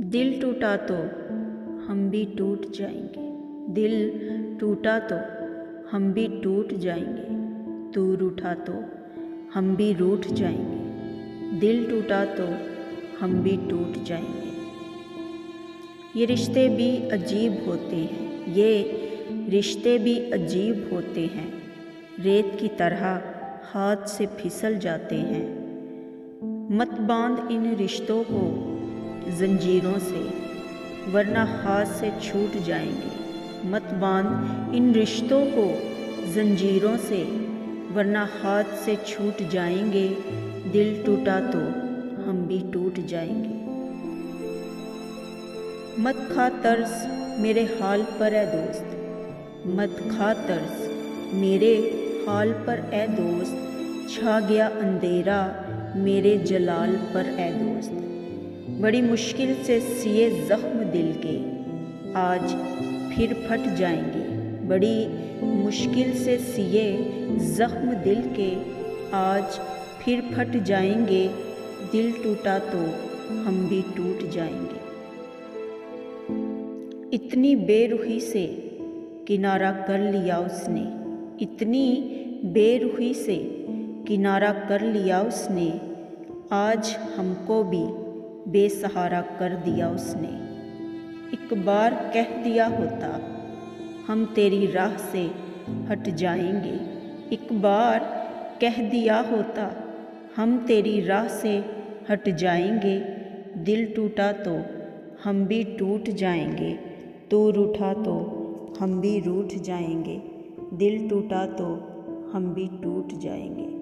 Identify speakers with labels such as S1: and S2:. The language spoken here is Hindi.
S1: दिल टूटा तो हम भी टूट जाएंगे, दिल टूटा तो हम भी टूट जाएंगे, तू रूठा तो हम भी रूठ जाएंगे, दिल टूटा तो हम भी टूट जाएंगे। ये रिश्ते भी अजीब होते हैं, ये रिश्ते भी अजीब होते हैं, रेत की तरह हाथ से फिसल जाते हैं। मत बांध इन रिश्तों को जंजीरों से, वरना हाथ से छूट जाएंगे। मत बांध इन रिश्तों को जंजीरों से, वरना हाथ से छूट जाएंगे, दिल टूटा तो हम भी टूट जाएंगे। मत खा तरस मेरे हाल पर ए दोस्त, मत खा तरस मेरे हाल पर ए दोस्त, छा गया अंधेरा मेरे जलाल पर ए दोस्त। बड़ी मुश्किल से सिए ज़ख्म दिल के आज फिर फट जाएंगे, बड़ी मुश्किल से सिए ज़ख्म दिल के आज फिर फट जाएंगे, दिल टूटा तो हम भी टूट जाएंगे। इतनी बेरुखी से किनारा कर लिया उसने, इतनी बेरुखी से किनारा कर लिया उसने, आज हमको भी बेसहारा कर दिया उसने। एक बार कह दिया होता हम तेरी राह से हट जाएंगे, एक बार कह दिया होता हम तेरी राह से हट जाएंगे, दिल टूटा तो हम भी टूट जाएंगे, तू रूठा तो हम भी रूठ जाएंगे, दिल टूटा तो हम भी टूट जाएंगे।